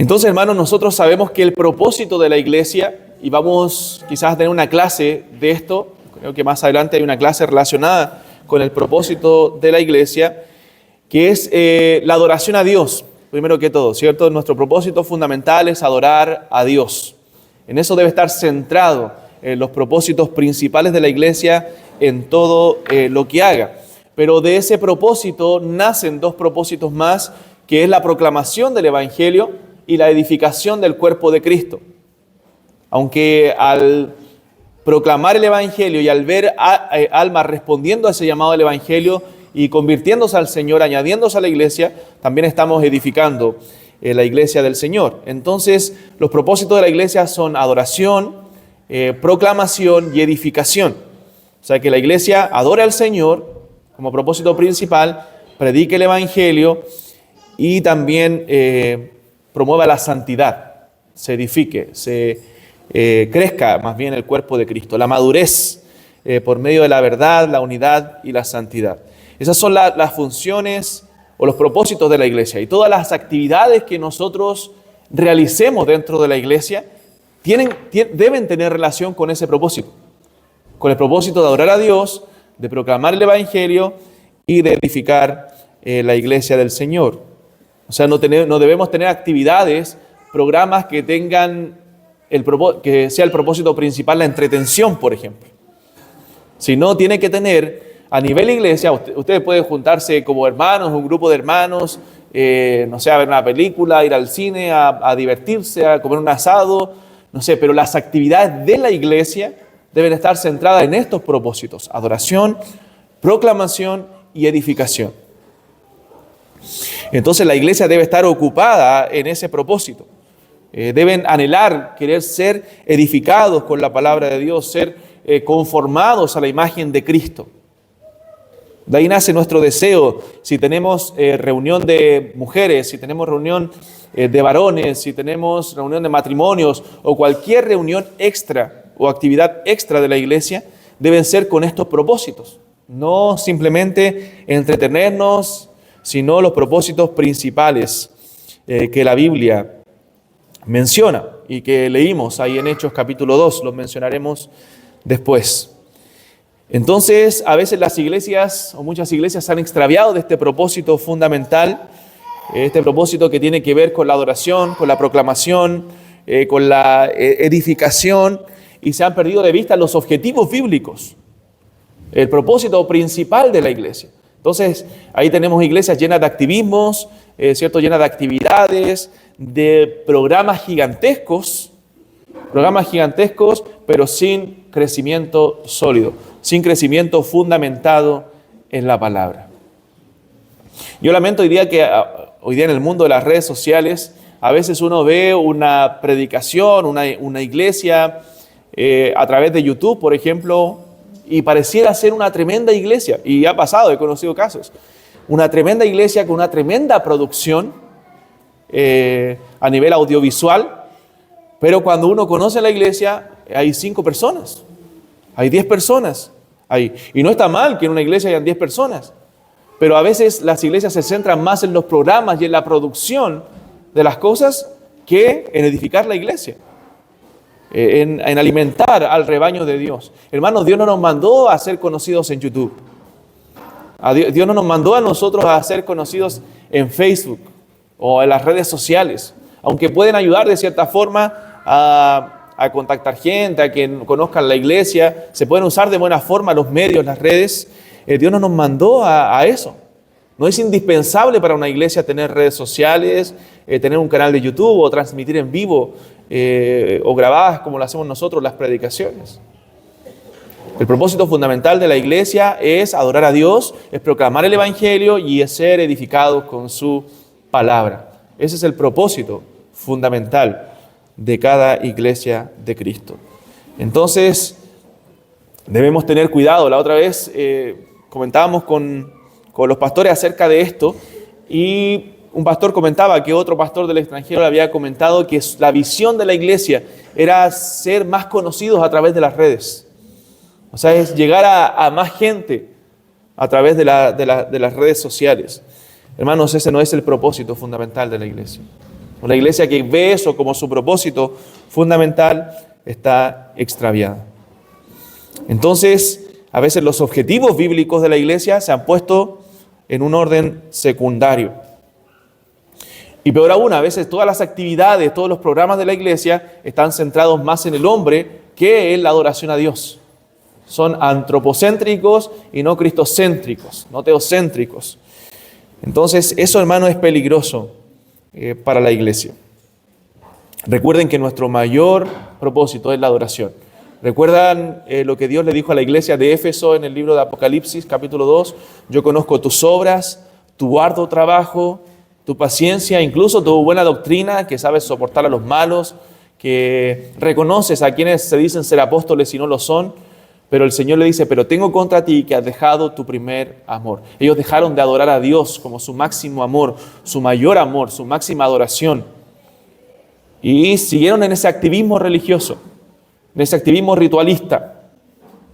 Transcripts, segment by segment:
Entonces, hermanos, nosotros sabemos que el propósito de la iglesia, y vamos quizás a tener una clase de esto, creo que más adelante hay una clase relacionada con el propósito de la iglesia, que es la adoración a Dios, primero que todo, ¿cierto? Nuestro propósito fundamental es adorar a Dios. En eso debe estar centrado los propósitos principales de la iglesia en todo lo que haga. Pero de ese propósito nacen dos propósitos más, que es la proclamación del Evangelio y la edificación del cuerpo de Cristo. Aunque al proclamar el Evangelio y al ver almas respondiendo a ese llamado del Evangelio y convirtiéndose al Señor, añadiéndose a la iglesia, también estamos edificando la iglesia del Señor. Entonces, los propósitos de la iglesia son adoración, proclamación y edificación. O sea, que la iglesia adore al Señor como propósito principal, predique el Evangelio y también promueva la santidad, se edifique, crezca más bien el cuerpo de Cristo, la madurez por medio de la verdad, la unidad y la santidad. Esas son las funciones o los propósitos de la iglesia. Y todas las actividades que nosotros realicemos dentro de la iglesia deben tener relación con ese propósito. Con el propósito de adorar a Dios, de proclamar el Evangelio y de edificar la iglesia del Señor. O sea, no debemos tener actividades, programas que tengan que sea el propósito principal la entretención, por ejemplo. Sino tiene que tener a nivel iglesia, ustedes pueden juntarse como hermanos, un grupo de hermanos, no sé, a ver una película, ir al cine, a divertirse, a comer un asado, no sé, pero las actividades de la iglesia deben estar centradas en estos propósitos: adoración, proclamación y edificación. Entonces la iglesia debe estar ocupada en ese propósito. Deben anhelar, querer ser edificados con la palabra de Dios, ser conformados a la imagen de Cristo. De ahí nace nuestro deseo. Si tenemos reunión de mujeres, si tenemos reunión de varones, si tenemos reunión de matrimonios o cualquier reunión extra o actividad extra de la iglesia, deben ser con estos propósitos. No simplemente entretenernos, sino los propósitos principales que la Biblia menciona y que leímos ahí en Hechos capítulo 2, los mencionaremos después. Entonces, a veces las iglesias o muchas iglesias se han extraviado de este propósito fundamental, este propósito que tiene que ver con la adoración, con la proclamación, con la edificación, y se han perdido de vista los objetivos bíblicos, el propósito principal de la iglesia. Entonces, ahí tenemos iglesias llenas de activismos, ¿cierto? Llenas de actividades, de programas gigantescos, pero sin crecimiento sólido, sin crecimiento fundamentado en la palabra. Yo lamento hoy día que hoy día en el mundo de las redes sociales, a veces uno ve una predicación, una iglesia a través de YouTube, por ejemplo, y pareciera ser una tremenda iglesia, y ha pasado, he conocido casos, una tremenda iglesia con una tremenda producción a nivel audiovisual, pero cuando uno conoce la iglesia, hay 5 personas, hay 10 personas, y no está mal que en una iglesia hayan 10 personas, pero a veces las iglesias se centran más en los programas y en la producción de las cosas que en edificar la iglesia, en alimentar al rebaño de Dios. Hermanos, Dios no nos mandó a ser conocidos en YouTube. Dios no nos mandó a nosotros a ser conocidos en Facebook o en las redes sociales, aunque pueden ayudar de cierta forma a contactar gente, a que conozcan la iglesia, se pueden usar de buena forma los medios, las redes. Dios no nos mandó a eso. No es indispensable para una iglesia tener redes sociales, tener un canal de YouTube o transmitir en vivo o grabadas como lo hacemos nosotros las predicaciones. El propósito fundamental de la iglesia es adorar a Dios, es proclamar el Evangelio y es ser edificados con su palabra. Ese es el propósito fundamental de cada iglesia de Cristo. Entonces, debemos tener cuidado. La otra vez comentábamos con los pastores acerca de esto, y un pastor comentaba que otro pastor del extranjero le había comentado que la visión de la iglesia era ser más conocidos a través de las redes. O sea, es llegar a más gente a través de las redes sociales. Hermanos, ese no es el propósito fundamental de la iglesia. Una iglesia que ve eso como su propósito fundamental está extraviada. Entonces, a veces los objetivos bíblicos de la iglesia se han puesto en un orden secundario. Y peor aún, a veces todas las actividades, todos los programas de la iglesia están centrados más en el hombre que en la adoración a Dios. Son antropocéntricos y no cristocéntricos, no teocéntricos. Entonces, eso, hermano, es peligroso para la iglesia. Recuerden que nuestro mayor propósito es la adoración. ¿Recuerdan lo que Dios le dijo a la iglesia de Éfeso en el libro de Apocalipsis, capítulo 2? Yo conozco tus obras, tu arduo trabajo, tu paciencia, incluso tu buena doctrina, que sabes soportar a los malos, que reconoces a quienes se dicen ser apóstoles y no lo son. Pero el Señor le dice, pero tengo contra ti que has dejado tu primer amor. Ellos dejaron de adorar a Dios como su máximo amor, su máxima adoración. Y siguieron en ese activismo religioso, en ese activismo ritualista,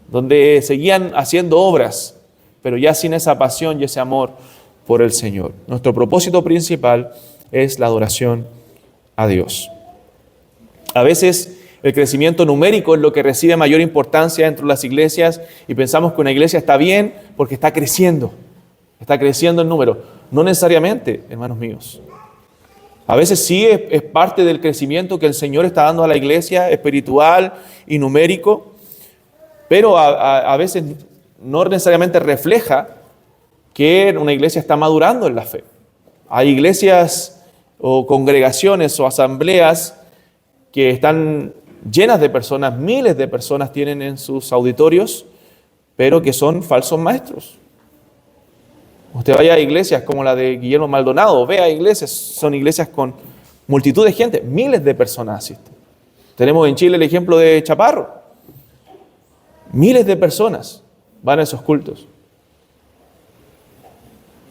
donde seguían haciendo obras, pero ya sin esa pasión y ese amor por el Señor. Nuestro propósito principal es la adoración a Dios. A veces el crecimiento numérico es lo que recibe mayor importancia dentro de las iglesias y pensamos que una iglesia está bien porque está creciendo en número. No necesariamente, hermanos míos. A veces sí es parte del crecimiento que el Señor está dando a la iglesia, espiritual y numérico, pero a veces no necesariamente refleja que una iglesia está madurando en la fe. Hay iglesias o congregaciones o asambleas que están llenas de personas, miles de personas tienen en sus auditorios, pero que son falsos maestros. Usted vaya a iglesias como la de Guillermo Maldonado, vea iglesias, son iglesias con multitud de gente, miles de personas asisten. Tenemos en Chile el ejemplo de Chaparro. Miles de personas van a esos cultos.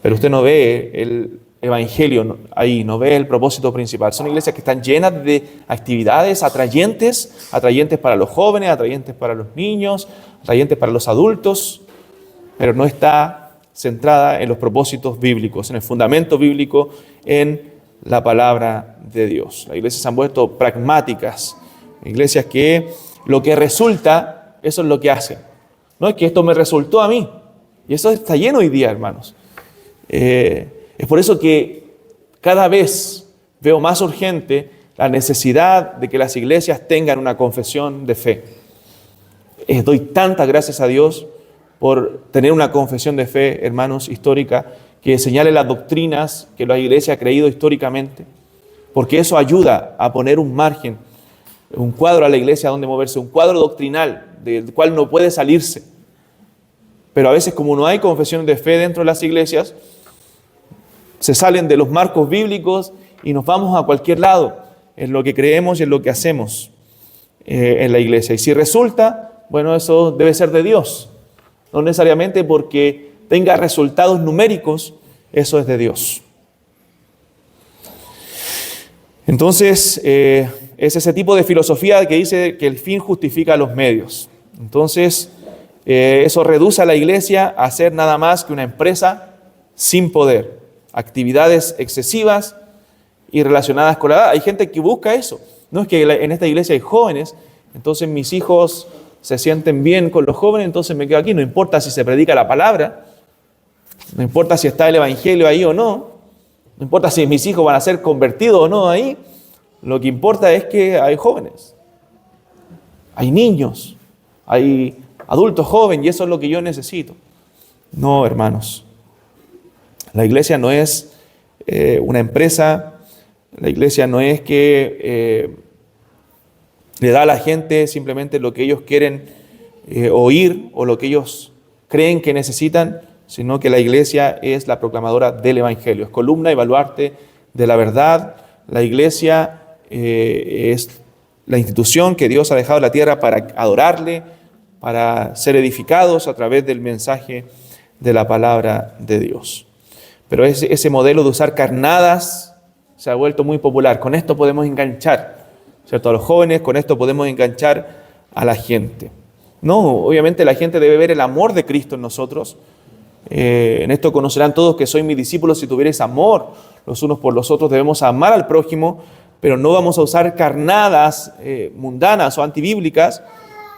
Pero usted no ve el evangelio ahí, no ve el propósito principal. Son iglesias que están llenas de actividades atrayentes para los jóvenes, atrayentes para los niños, atrayentes para los adultos, pero no está centrada en los propósitos bíblicos, en el fundamento bíblico, en la palabra de Dios. Las iglesias se han vuelto pragmáticas, iglesias que lo que resulta, eso es lo que hacen. No es que esto me resultó a mí, y eso está lleno hoy día, hermanos. Es por eso que cada vez veo más urgente la necesidad de que las iglesias tengan una confesión de fe. Doy tantas gracias a Dios por tener una confesión de fe, hermanos, histórica, que señale las doctrinas que la iglesia ha creído históricamente, porque eso ayuda a poner un margen, un cuadro a la iglesia donde moverse, un cuadro doctrinal del cual no puede salirse. Pero a veces, como no hay confesión de fe dentro de las iglesias, se salen de los marcos bíblicos y nos vamos a cualquier lado en lo que creemos y en lo que hacemos en la iglesia. Y si resulta, bueno, eso debe ser de Dios. No necesariamente porque tenga resultados numéricos, eso es de Dios. Entonces, es ese tipo de filosofía que dice que el fin justifica los medios. Entonces, eso reduce a la iglesia a ser nada más que una empresa sin poder. Actividades excesivas y relacionadas con la edad. Hay gente que busca eso. No es que en esta iglesia hay jóvenes, entonces mis hijos se sienten bien con los jóvenes, entonces me quedo aquí. No importa si se predica la palabra, no importa si está el evangelio ahí o no, no importa si mis hijos van a ser convertidos o no ahí, lo que importa es que hay jóvenes, hay niños, hay adultos jóvenes y eso es lo que yo necesito. No, hermanos. La iglesia no es una empresa, la iglesia no es que le da a la gente simplemente lo que ellos quieren oír o lo que ellos creen que necesitan, sino que la iglesia es la proclamadora del evangelio, es columna y baluarte de la verdad. La iglesia es la institución que Dios ha dejado en la tierra para adorarle, para ser edificados a través del mensaje de la palabra de Dios. Pero ese modelo de usar carnadas se ha vuelto muy popular. Con esto podemos enganchar, ¿cierto?, a los jóvenes, con esto podemos enganchar a la gente. No, obviamente la gente debe ver el amor de Cristo en nosotros. En esto conocerán todos que soy mis discípulos si tuvierais amor los unos por los otros, debemos amar al prójimo, pero no vamos a usar carnadas mundanas o antibíblicas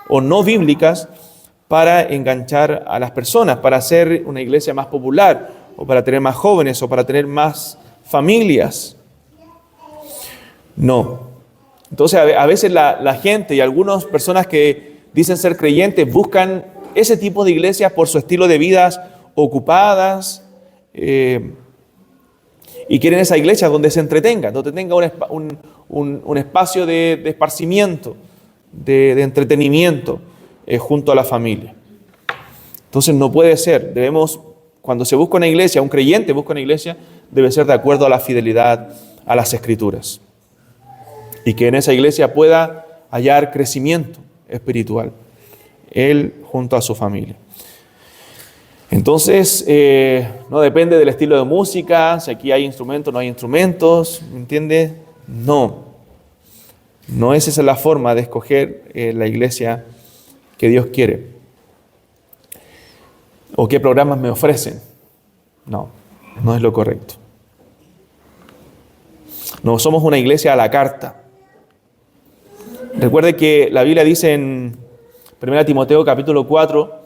o no bíblicas para enganchar a las personas, para hacer una iglesia más popular, o para tener más jóvenes, o para tener más familias. No. Entonces a veces la gente y algunas personas que dicen ser creyentes buscan ese tipo de iglesias por su estilo de vidas ocupadas, y quieren esa iglesia donde se entretengan, donde tenga un espacio de esparcimiento, de entretenimiento junto a la familia. Entonces no puede ser. Cuando se busca una iglesia, un creyente busca una iglesia, debe ser de acuerdo a la fidelidad a las Escrituras. Y que en esa iglesia pueda hallar crecimiento espiritual, él junto a su familia. Entonces, no depende del estilo de música, si aquí hay instrumentos, no hay instrumentos, ¿me entiende? No es esa la forma de escoger la iglesia que Dios quiere. ¿O qué programas me ofrecen? No es lo correcto. No somos una iglesia a la carta. Recuerde que la Biblia dice en 1 Timoteo capítulo 4,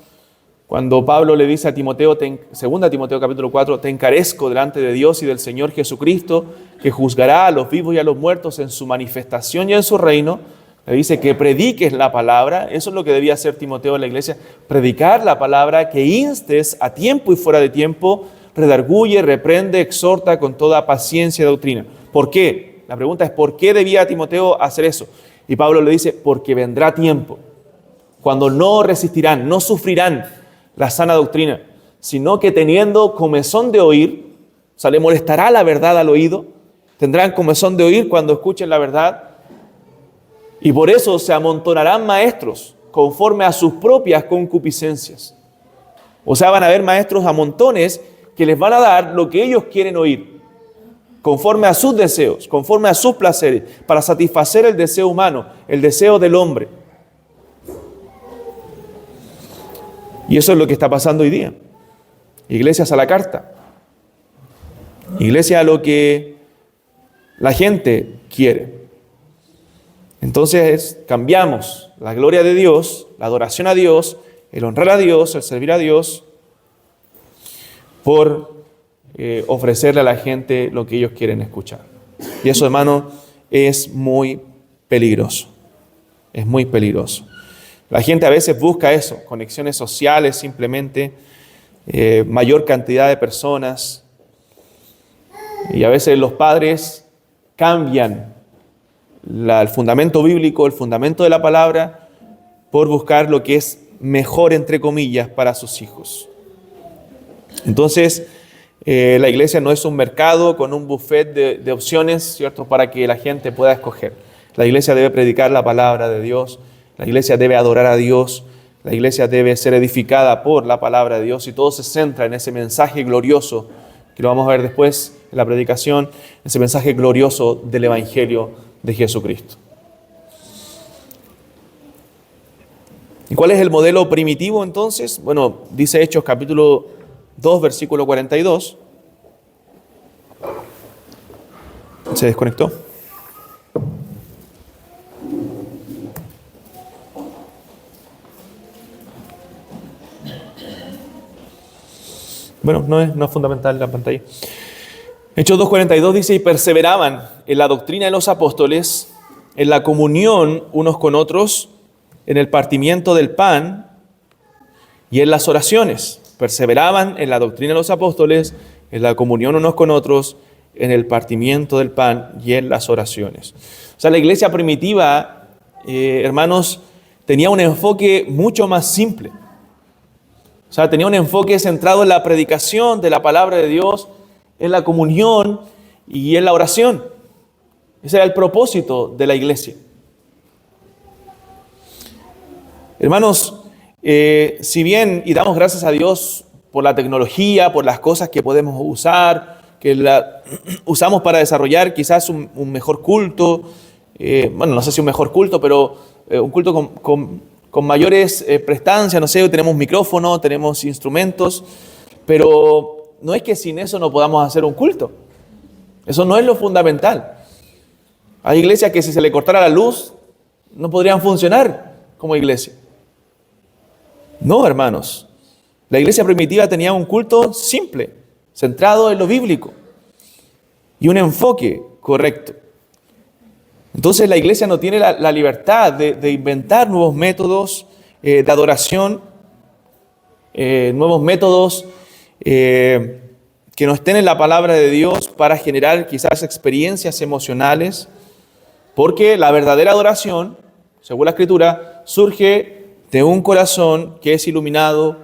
cuando Pablo le dice a Timoteo, 2 Timoteo capítulo 4, te encarezco delante de Dios y del Señor Jesucristo, que juzgará a los vivos y a los muertos en su manifestación y en su reino. Le dice que prediques la palabra. Eso es lo que debía hacer Timoteo en la iglesia, predicar la palabra, que instes a tiempo y fuera de tiempo, redarguye, reprende, exhorta con toda paciencia y doctrina. ¿Por qué? La pregunta es, ¿por qué debía Timoteo hacer eso? Y Pablo le dice, porque vendrá tiempo cuando no resistirán, no sufrirán la sana doctrina, sino que teniendo comezón de oír, o sea, le molestará la verdad al oído, tendrán comezón de oír cuando escuchen la verdad, y por eso se amontonarán maestros conforme a sus propias concupiscencias. O sea, van a haber maestros a montones que les van a dar lo que ellos quieren oír, conforme a sus deseos, conforme a sus placeres, para satisfacer el deseo humano, el deseo del hombre. Y eso es lo que está pasando hoy día. Iglesias a la carta. Iglesia a lo que la gente quiere. Entonces cambiamos la gloria de Dios, la adoración a Dios, el honrar a Dios, el servir a Dios, por ofrecerle a la gente lo que ellos quieren escuchar. Y eso, hermano, es muy peligroso. Es muy peligroso. La gente a veces busca eso, conexiones sociales simplemente, mayor cantidad de personas. Y a veces los padres cambian el fundamento bíblico, el fundamento de la palabra, por buscar lo que es mejor, entre comillas, para sus hijos. Entonces, la iglesia no es un mercado con un buffet de opciones, ¿cierto?, para que la gente pueda escoger. La iglesia debe predicar la palabra de Dios, la iglesia debe adorar a Dios, la iglesia debe ser edificada por la palabra de Dios, y todo se centra en ese mensaje glorioso, que lo vamos a ver después en la predicación, ese mensaje glorioso del Evangelio de Jesucristo. ¿Y cuál es el modelo primitivo entonces? Bueno, dice Hechos capítulo 2, versículo 42. ¿Se desconectó? Bueno, no es fundamental la pantalla. Hechos 2:42 dice, y perseveraban en la doctrina de los apóstoles, en la comunión unos con otros, en el partimiento del pan y en las oraciones. Perseveraban en la doctrina de los apóstoles, en la comunión unos con otros, en el partimiento del pan y en las oraciones. O sea, la iglesia primitiva, hermanos, tenía un enfoque mucho más simple. O sea, tenía un enfoque centrado en la predicación de la palabra de Dios, en la comunión y en la oración. Ese era el propósito de la iglesia. Hermanos, si bien, y damos gracias a Dios por la tecnología, por las cosas que podemos usar, que usamos para desarrollar quizás un mejor culto, bueno, no sé si un mejor culto, pero un culto con mayores prestancias, no sé, tenemos micrófono, tenemos instrumentos, pero no es que sin eso no podamos hacer un culto. Eso no es lo fundamental. Hay iglesias que si se le cortara la luz, no podrían funcionar como iglesia. No, hermanos. La iglesia primitiva tenía un culto simple, centrado en lo bíblico y un enfoque correcto. Entonces la iglesia no tiene la libertad de inventar nuevos métodos de adoración, nuevos métodos que no estén en la palabra de Dios para generar quizás experiencias emocionales, porque la verdadera adoración, según la Escritura, surge de un corazón que es iluminado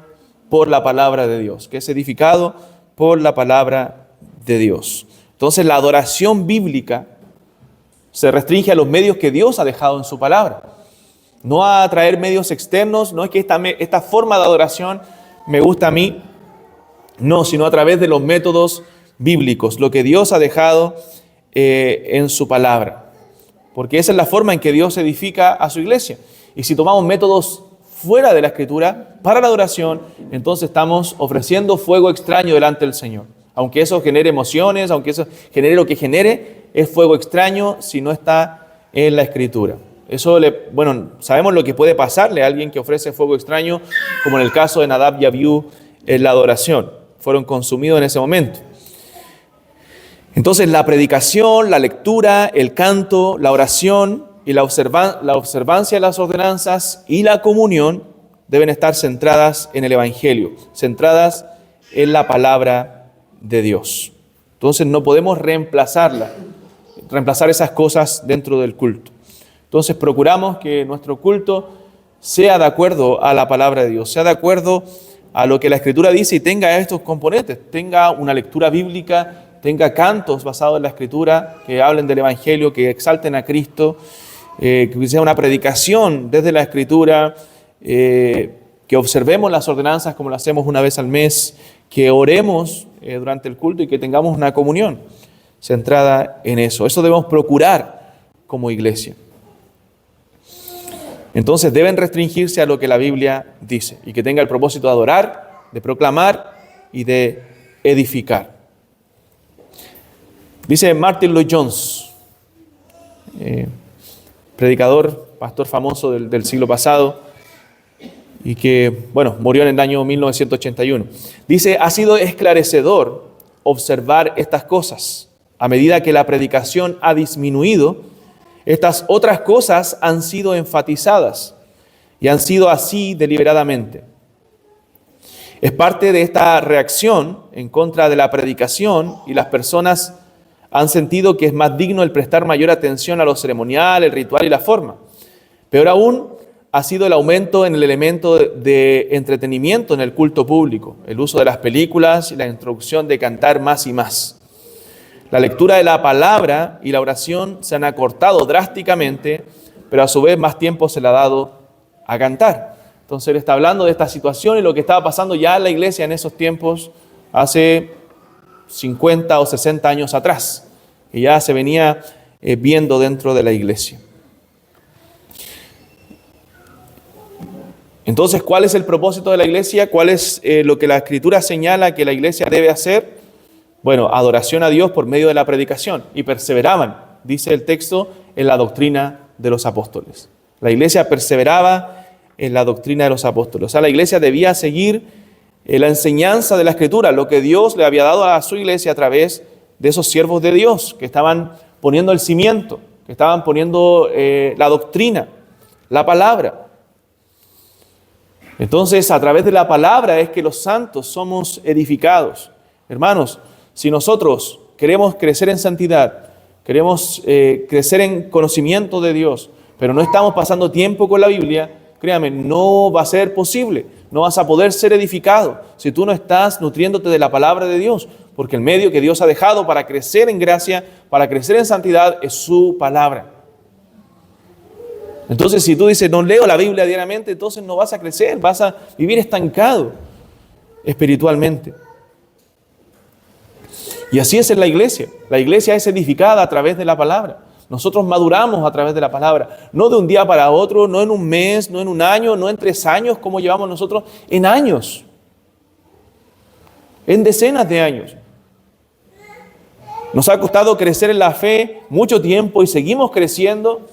por la palabra de Dios, que es edificado por la palabra de Dios. Entonces la adoración bíblica se restringe a los medios que Dios ha dejado en su palabra. No a traer medios externos, no es que esta forma de adoración me gusta a mí, no, sino a través de los métodos bíblicos, lo que Dios ha dejado en su palabra. Porque esa es la forma en que Dios edifica a su iglesia. Y si tomamos métodos fuera de la Escritura para la adoración, entonces estamos ofreciendo fuego extraño delante del Señor. Aunque eso genere emociones, aunque eso genere lo que genere, es fuego extraño si no está en la Escritura. Eso, sabemos lo que puede pasarle a alguien que ofrece fuego extraño, como en el caso de Nadab y Abiú en la adoración. Fueron consumidos en ese momento. Entonces, la predicación, la lectura, el canto, la oración y la observancia de las ordenanzas y la comunión deben estar centradas en el Evangelio, centradas en la palabra de Dios. Entonces, no podemos reemplazar esas cosas dentro del culto. Entonces, procuramos que nuestro culto sea de acuerdo a la palabra de Dios, sea de acuerdo a lo que la Escritura dice y tenga estos componentes, tenga una lectura bíblica, tenga cantos basados en la Escritura que hablen del Evangelio, que exalten a Cristo, que sea una predicación desde la Escritura, que observemos las ordenanzas como lo hacemos una vez al mes, que oremos durante el culto y que tengamos una comunión centrada en eso. Eso debemos procurar como iglesia. Entonces deben restringirse a lo que la Biblia dice y que tenga el propósito de adorar, de proclamar y de edificar. Dice Martin Lloyd-Jones, predicador, pastor famoso del siglo pasado y que, murió en el año 1981. Dice, ha sido esclarecedor observar estas cosas. A medida que la predicación ha disminuido, estas otras cosas han sido enfatizadas y han sido así deliberadamente. Es parte de esta reacción en contra de la predicación y las personas han sentido que es más digno el prestar mayor atención a lo ceremonial, el ritual y la forma. Peor aún ha sido el aumento en el elemento de entretenimiento en el culto público, el uso de las películas y la introducción de cantar más y más. La lectura de la palabra y la oración se han acortado drásticamente, pero a su vez más tiempo se le ha dado a cantar. Entonces él está hablando de esta situación y lo que estaba pasando ya en la iglesia en esos tiempos, hace 50 o 60 años atrás, que ya se venía viendo dentro de la iglesia. Entonces, ¿cuál es el propósito de la iglesia? ¿Cuál es lo que la Escritura señala que la iglesia debe hacer? Adoración a Dios por medio de la predicación. Y perseveraban, dice el texto, en la doctrina de los apóstoles. La iglesia perseveraba en la doctrina de los apóstoles. O sea, la iglesia debía seguir la enseñanza de la Escritura, lo que Dios le había dado a su iglesia a través de esos siervos de Dios que estaban poniendo el cimiento, que estaban poniendo la doctrina, la palabra. Entonces, a través de la palabra es que los santos somos edificados. Hermanos, si nosotros queremos crecer en santidad, queremos crecer en conocimiento de Dios, pero no estamos pasando tiempo con la Biblia, créame, no va a ser posible, no vas a poder ser edificado si tú no estás nutriéndote de la palabra de Dios, porque el medio que Dios ha dejado para crecer en gracia, para crecer en santidad, es su palabra. Entonces, si tú dices, no leo la Biblia diariamente, entonces no vas a crecer, vas a vivir estancado espiritualmente. Y así es en la iglesia. La iglesia es edificada a través de la palabra. Nosotros maduramos a través de la palabra. No de un día para otro, no en un mes, no en un año, no en 3 años, como llevamos nosotros, en años. En decenas de años. Nos ha costado crecer en la fe mucho tiempo y seguimos creciendo.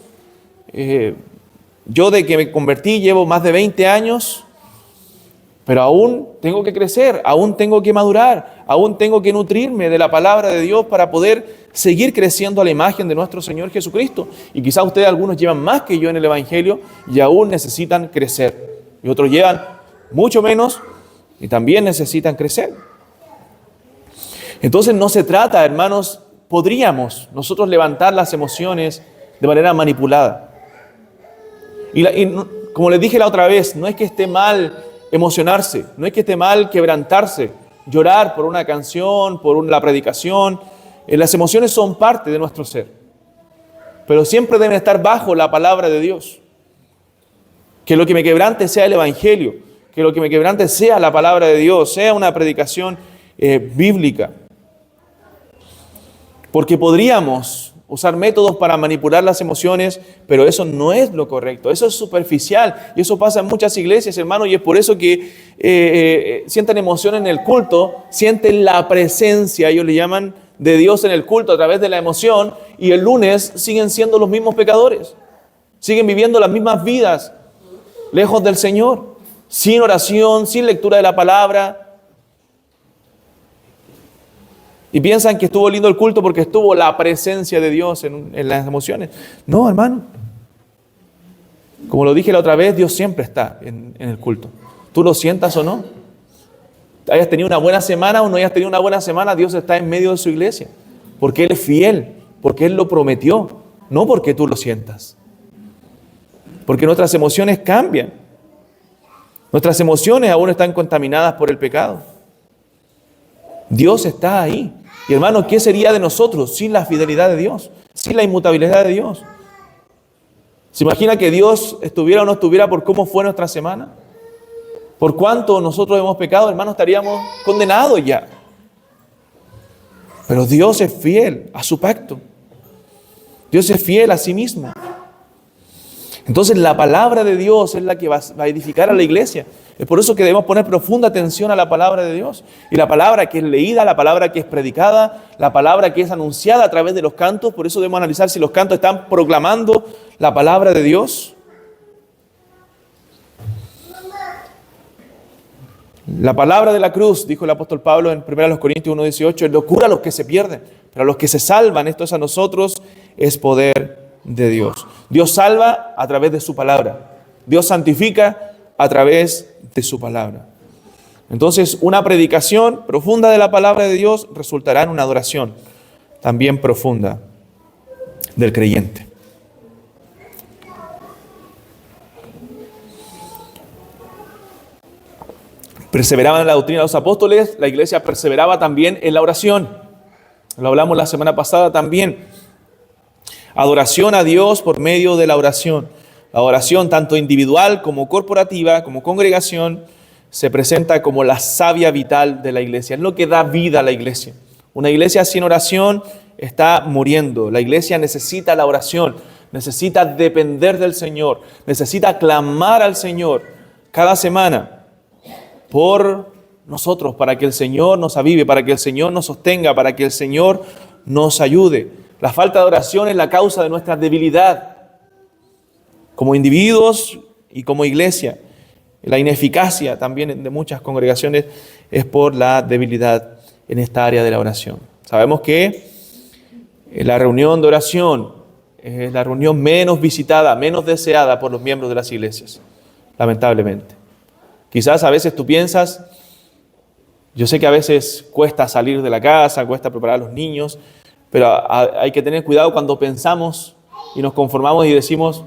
Yo de que me convertí llevo más de 20 años, pero aún tengo que crecer, aún tengo que madurar, aún tengo que nutrirme de la palabra de Dios para poder seguir creciendo a la imagen de nuestro Señor Jesucristo. Y quizás ustedes algunos llevan más que yo en el Evangelio y aún necesitan crecer. Y otros llevan mucho menos y también necesitan crecer. Entonces no se trata, hermanos, podríamos nosotros levantar las emociones de manera manipulada. Y como les dije la otra vez, no es que esté mal emocionarse, no es que esté mal quebrantarse, llorar por una canción, por la predicación. Las emociones son parte de nuestro ser, pero siempre deben estar bajo la palabra de Dios. Que lo que me quebrante sea el Evangelio, que lo que me quebrante sea la palabra de Dios, sea una predicación bíblica. Porque podríamos usar métodos para manipular las emociones, pero eso no es lo correcto, eso es superficial y eso pasa en muchas iglesias, hermanos, y es por eso que sienten emoción en el culto, sienten la presencia, ellos le llaman, de Dios en el culto a través de la emoción, y el lunes siguen siendo los mismos pecadores, siguen viviendo las mismas vidas, lejos del Señor, sin oración, sin lectura de la palabra. Y piensan que estuvo lindo el culto porque estuvo la presencia de Dios en las emociones. No, hermano. Como lo dije la otra vez, Dios siempre está en el culto. Tú lo sientas o no. Hayas tenido una buena semana o no hayas tenido una buena semana, Dios está en medio de su iglesia. Porque Él es fiel, porque Él lo prometió, no porque tú lo sientas. Porque nuestras emociones cambian. Nuestras emociones aún están contaminadas por el pecado. Dios está ahí. Y hermano, ¿qué sería de nosotros sin la fidelidad de Dios? Sin la inmutabilidad de Dios. ¿Se imagina que Dios estuviera o no estuviera por cómo fue nuestra semana? Por cuánto nosotros hemos pecado, hermano, estaríamos condenados ya. Pero Dios es fiel a su pacto. Dios es fiel a sí mismo. Entonces la palabra de Dios es la que va a edificar a la iglesia. Es por eso que debemos poner profunda atención a la palabra de Dios. Y la palabra que es leída, la palabra que es predicada, la palabra que es anunciada a través de los cantos. Por eso debemos analizar si los cantos están proclamando la palabra de Dios. La palabra de la cruz, dijo el apóstol Pablo en 1 Corintios 1:18, es locura a los que se pierden, pero a los que se salvan, esto es a nosotros, es poder de Dios. Dios salva a través de su palabra. Dios santifica a través de su palabra. Entonces, una predicación profunda de la palabra de Dios resultará en una adoración también profunda del creyente. Perseveraban en la doctrina de los apóstoles, la iglesia perseveraba también en la oración. Lo hablamos la semana pasada también. Adoración a Dios por medio de la oración. La oración, tanto individual como corporativa, como congregación, se presenta como la savia vital de la iglesia. Es lo que da vida a la iglesia. Una iglesia sin oración está muriendo. La iglesia necesita la oración, necesita depender del Señor, necesita clamar al Señor cada semana por nosotros, para que el Señor nos avive, para que el Señor nos sostenga, para que el Señor nos ayude. La falta de oración es la causa de nuestra debilidad como individuos y como iglesia. La ineficacia también de muchas congregaciones es por la debilidad en esta área de la oración. Sabemos que la reunión de oración es la reunión menos visitada, menos deseada por los miembros de las iglesias, lamentablemente. Quizás a veces tú piensas, yo sé que a veces cuesta salir de la casa, cuesta preparar a los niños, pero hay que tener cuidado cuando pensamos y nos conformamos y decimos,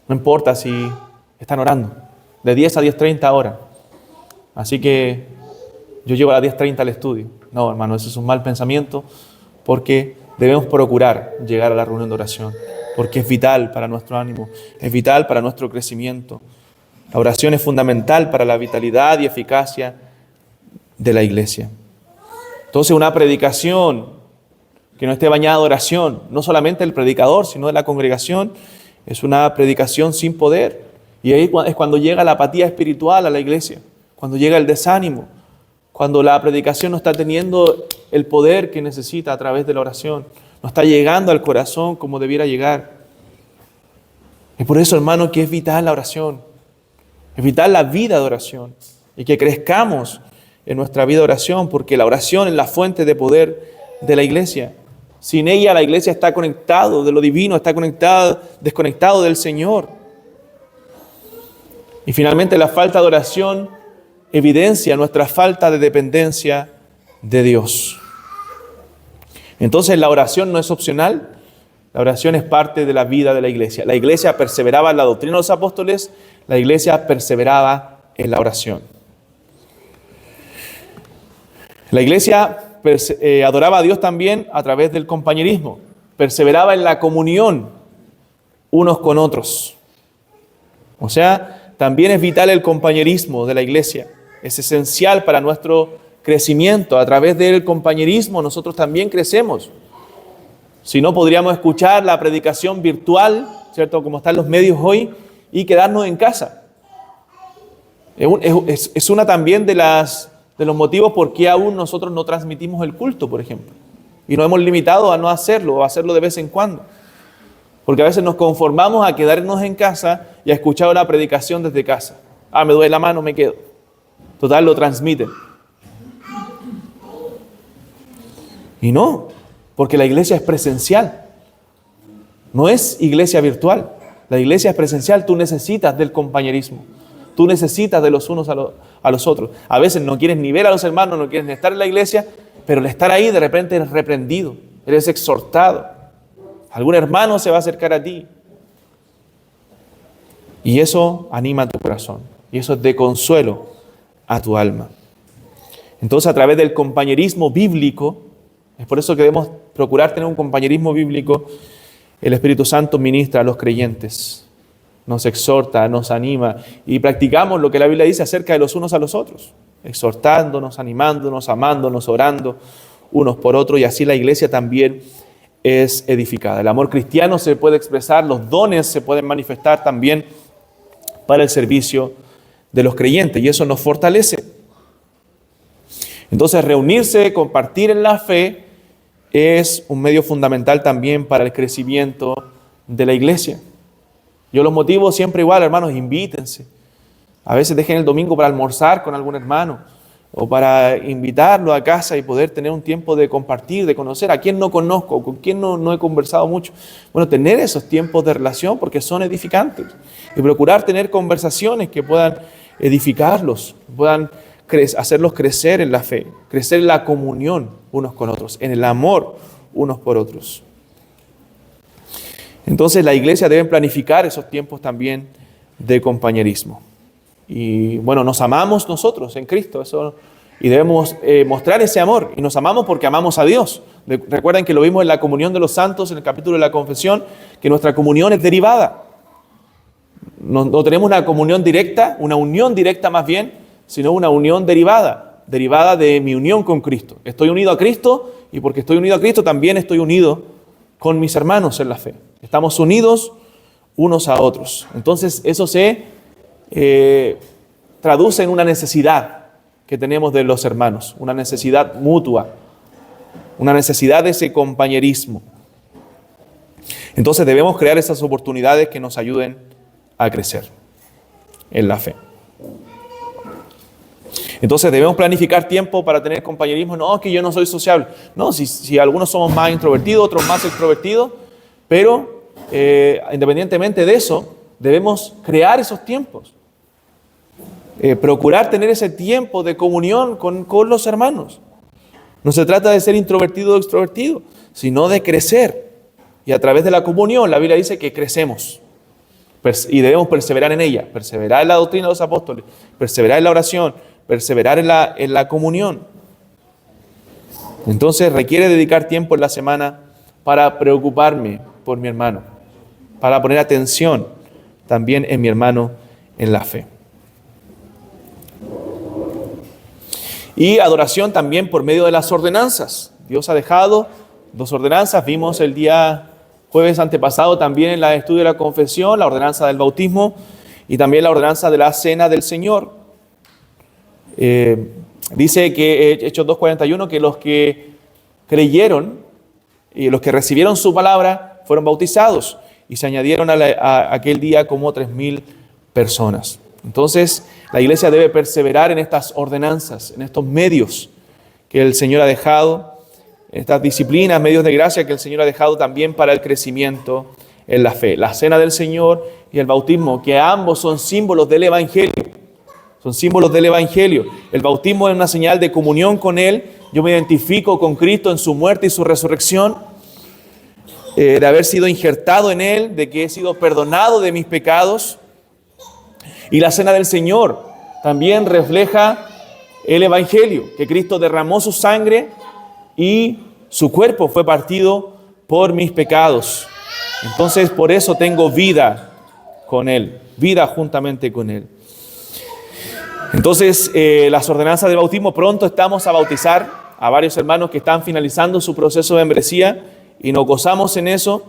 no importa si están orando, de 10 a 10:30 horas. Así que yo llego a las 10:30 al estudio. No, hermano, eso es un mal pensamiento porque debemos procurar llegar a la reunión de oración, porque es vital para nuestro ánimo, es vital para nuestro crecimiento. La oración es fundamental para la vitalidad y eficacia de la iglesia. Entonces, una predicación que no esté bañada de oración, no solamente del predicador, sino de la congregación, es una predicación sin poder. Y ahí es cuando llega la apatía espiritual a la iglesia, cuando llega el desánimo, cuando la predicación no está teniendo el poder que necesita a través de la oración, no está llegando al corazón como debiera llegar. Y por eso, hermano, que es vital la oración, es vital la vida de oración y que crezcamos en nuestra vida de oración, porque la oración es la fuente de poder de la iglesia. Sin ella la iglesia está conectado de lo divino, está desconectado del Señor. Y finalmente la falta de oración evidencia nuestra falta de dependencia de Dios. Entonces la oración no es opcional, la oración es parte de la vida de la iglesia. La iglesia perseveraba en la doctrina de los apóstoles, la iglesia perseveraba en la oración. La iglesia adoraba a Dios también a través del compañerismo, perseveraba en la comunión unos con otros. O sea, también es vital el compañerismo de la iglesia, es esencial para nuestro crecimiento. A través del compañerismo nosotros también crecemos. Si no, podríamos escuchar la predicación virtual, ¿cierto? Como están los medios hoy, y quedarnos en casa. Es una también de los motivos por qué aún nosotros no transmitimos el culto, por ejemplo. Y nos hemos limitado a no hacerlo, o a hacerlo de vez en cuando. Porque a veces nos conformamos a quedarnos en casa y a escuchar una predicación desde casa. Me duele la mano, me quedo. Total, lo transmiten. Y no, porque la iglesia es presencial. No es iglesia virtual. La iglesia es presencial. Tú necesitas del compañerismo. Tú necesitas de los unos a los otros. A veces no quieres ni ver a los hermanos, no quieres ni estar en la iglesia, pero al estar ahí de repente eres reprendido, eres exhortado. Algún hermano se va a acercar a ti. Y eso anima tu corazón. Y eso es de consuelo a tu alma. Entonces, a través del compañerismo bíblico, es por eso que debemos procurar tener un compañerismo bíblico, el Espíritu Santo ministra a los creyentes. Nos exhorta, nos anima y practicamos lo que la Biblia dice acerca de los unos a los otros, exhortándonos, animándonos, amándonos, orando unos por otros, y así la iglesia también es edificada. El amor cristiano se puede expresar, los dones se pueden manifestar también para el servicio de los creyentes, y eso nos fortalece. Entonces, reunirse, compartir en la fe es un medio fundamental también para el crecimiento de la iglesia. Yo los motivo siempre igual, hermanos, invítense. A veces dejen el domingo para almorzar con algún hermano o para invitarlo a casa y poder tener un tiempo de compartir, de conocer a quien no conozco, con quien no he conversado mucho. Bueno, tener esos tiempos de relación porque son edificantes y procurar tener conversaciones que puedan edificarlos, puedan hacerlos crecer en la fe, crecer en la comunión unos con otros, en el amor unos por otros. Entonces la iglesia debe planificar esos tiempos también de compañerismo. Y bueno, nos amamos nosotros en Cristo, y debemos mostrar ese amor. Y nos amamos porque amamos a Dios. Recuerden que lo vimos en la comunión de los santos, en el capítulo de la confesión, que nuestra comunión es derivada. No tenemos una comunión directa, una unión directa más bien, sino una unión derivada de mi unión con Cristo. Estoy unido a Cristo, y porque estoy unido a Cristo también estoy unido con mis hermanos en la fe. Estamos unidos unos a otros. Entonces eso se traduce en una necesidad que tenemos de los hermanos, una necesidad mutua, una necesidad de ese compañerismo. Entonces debemos crear esas oportunidades que nos ayuden a crecer en la fe. Entonces debemos planificar tiempo para tener compañerismo. No, es que yo no soy sociable. No, si algunos somos más introvertidos, otros más extrovertidos, pero independientemente de eso, debemos crear esos tiempos. Procurar tener ese tiempo de comunión con los hermanos. No se trata de ser introvertido o extrovertido, sino de crecer. Y a través de la comunión, la Biblia dice que crecemos. Y debemos perseverar en ella, perseverar en la doctrina de los apóstoles, perseverar en la oración, perseverar en la comunión. Entonces requiere dedicar tiempo en la semana para preocuparme por mi hermano, para poner atención también en mi hermano en la fe. Y adoración también por medio de las ordenanzas. Dios ha dejado 2 ordenanzas. Vimos el día jueves antepasado también en el estudio de la confesión, la ordenanza del bautismo y también la ordenanza de la cena del Señor. Dice que Hechos 2:41, que los que creyeron y los que recibieron su palabra fueron bautizados y se añadieron a aquel día como 3,000 personas. Entonces, la iglesia debe perseverar en estas ordenanzas, en estos medios que el Señor ha dejado, en estas disciplinas, medios de gracia que el Señor ha dejado también para el crecimiento en la fe. La cena del Señor y el bautismo, que ambos son símbolos del Evangelio. Son símbolos del Evangelio. El bautismo es una señal de comunión con Él. Yo me identifico con Cristo en su muerte y su resurrección, de haber sido injertado en Él, de que he sido perdonado de mis pecados. Y la cena del Señor también refleja el Evangelio, que Cristo derramó su sangre y su cuerpo fue partido por mis pecados. Entonces, por eso tengo vida con Él, vida juntamente con Él. Entonces, las ordenanzas del bautismo, pronto estamos a bautizar a varios hermanos que están finalizando su proceso de membresía y nos gozamos en eso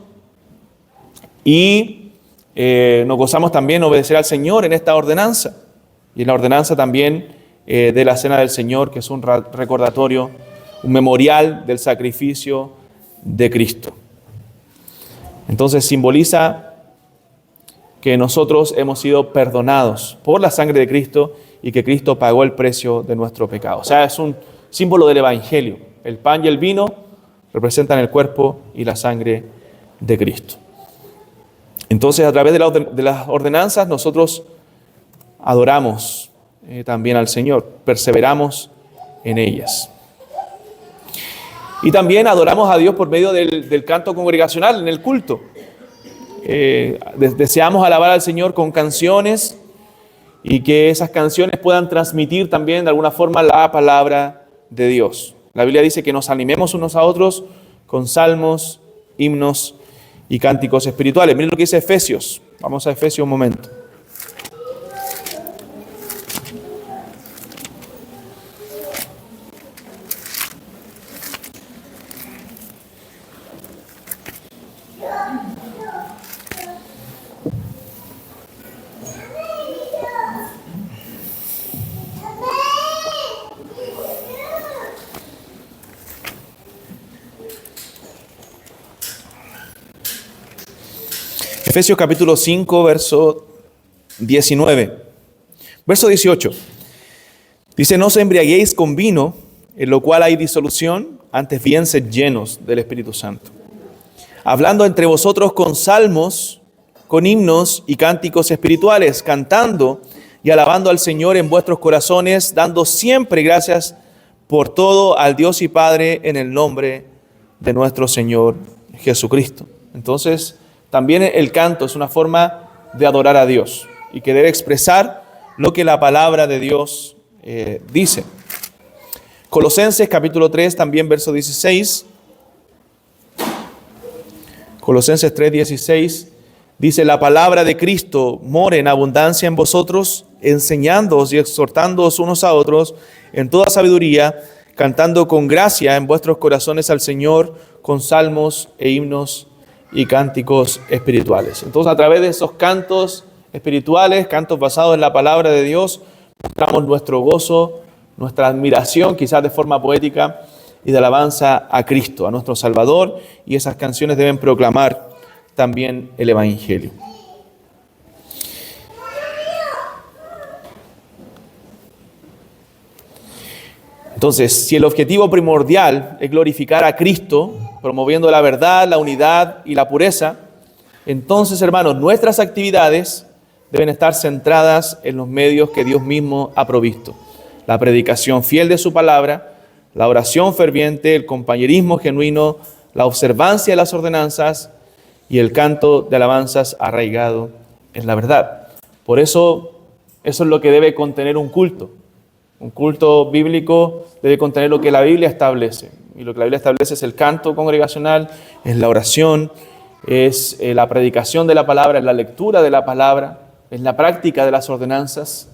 y nos gozamos también obedecer al Señor en esta ordenanza y en la ordenanza también de la Cena del Señor, que es un recordatorio, un memorial del sacrificio de Cristo. Entonces simboliza que nosotros hemos sido perdonados por la sangre de Cristo y que Cristo pagó el precio de nuestro pecado. O sea, es un símbolo del Evangelio. El pan y el vino representan el cuerpo y la sangre de Cristo. Entonces, a través de las ordenanzas, nosotros adoramos también al Señor, perseveramos en ellas. Y también adoramos a Dios por medio del canto congregacional, en el culto. Deseamos alabar al Señor con canciones y que esas canciones puedan transmitir también de alguna forma la palabra de Dios. La Biblia dice que nos animemos unos a otros con salmos, himnos y cánticos espirituales. Miren lo que dice Efesios. Vamos a Efesios un momento. Efesios capítulo 5, verso 19. Verso 18. Dice, no os embriaguéis con vino, en lo cual hay disolución, antes bien sed llenos del Espíritu Santo, hablando entre vosotros con salmos, con himnos y cánticos espirituales, cantando y alabando al Señor en vuestros corazones, dando siempre gracias por todo al Dios y Padre en el nombre de nuestro Señor Jesucristo. Entonces, también el canto es una forma de adorar a Dios y que debe expresar lo que la palabra de Dios dice. Colosenses capítulo 3, también verso 16. Colosenses 3, 16. Dice, la palabra de Cristo more en abundancia en vosotros, enseñándoos y exhortándoos unos a otros en toda sabiduría, cantando con gracia en vuestros corazones al Señor con salmos e himnos y cánticos espirituales. Entonces, a través de esos cantos espirituales, cantos basados en la palabra de Dios, mostramos nuestro gozo, nuestra admiración, quizás de forma poética, y de alabanza a Cristo, a nuestro Salvador, y esas canciones deben proclamar también el Evangelio. Entonces, si el objetivo primordial es glorificar a Cristo, promoviendo la verdad, la unidad y la pureza, entonces, hermanos, nuestras actividades deben estar centradas en los medios que Dios mismo ha provisto. La predicación fiel de su palabra, la oración ferviente, el compañerismo genuino, la observancia de las ordenanzas y el canto de alabanzas arraigado en la verdad. Por eso, eso es lo que debe contener un culto. Un culto bíblico debe contener lo que la Biblia establece. Y lo que la Biblia establece es el canto congregacional, es la oración, es la predicación de la palabra, es la lectura de la palabra, es la práctica de las ordenanzas.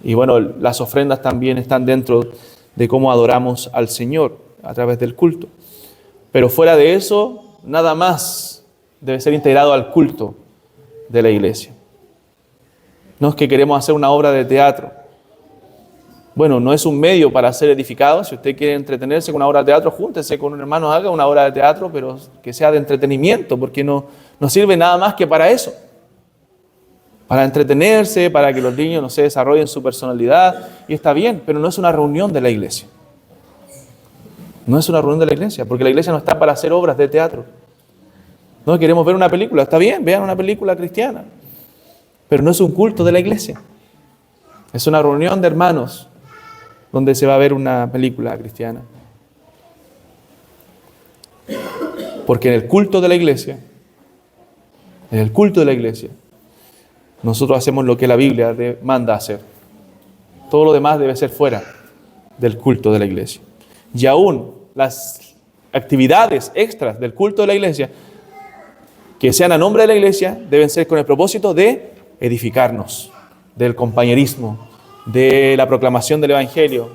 Y bueno, las ofrendas también están dentro de cómo adoramos al Señor a través del culto. Pero fuera de eso, nada más debe ser integrado al culto de la iglesia. No es que queremos hacer una obra de teatro. Bueno, no es un medio para ser edificado. Si usted quiere entretenerse con una obra de teatro, júntese con un hermano, haga una obra de teatro, pero que sea de entretenimiento, porque no sirve nada más que para eso. Para entretenerse, para que los niños, no sé, desarrollen su personalidad, y está bien, pero no es una reunión de la iglesia. No es una reunión de la iglesia, porque la iglesia no está para hacer obras de teatro. No queremos ver una película, está bien, vean una película cristiana, pero no es un culto de la iglesia. Es una reunión de hermanos donde se va a ver una película cristiana. Porque en el culto de la iglesia, nosotros hacemos lo que la Biblia manda hacer. Todo lo demás debe ser fuera del culto de la iglesia. Y aún las actividades extras del culto de la iglesia, que sean a nombre de la iglesia, deben ser con el propósito de edificarnos, del compañerismo, de la proclamación del Evangelio,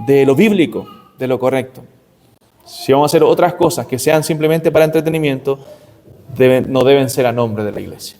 de lo bíblico, de lo correcto. Si vamos a hacer otras cosas que sean simplemente para entretenimiento, no deben ser a nombre de la iglesia.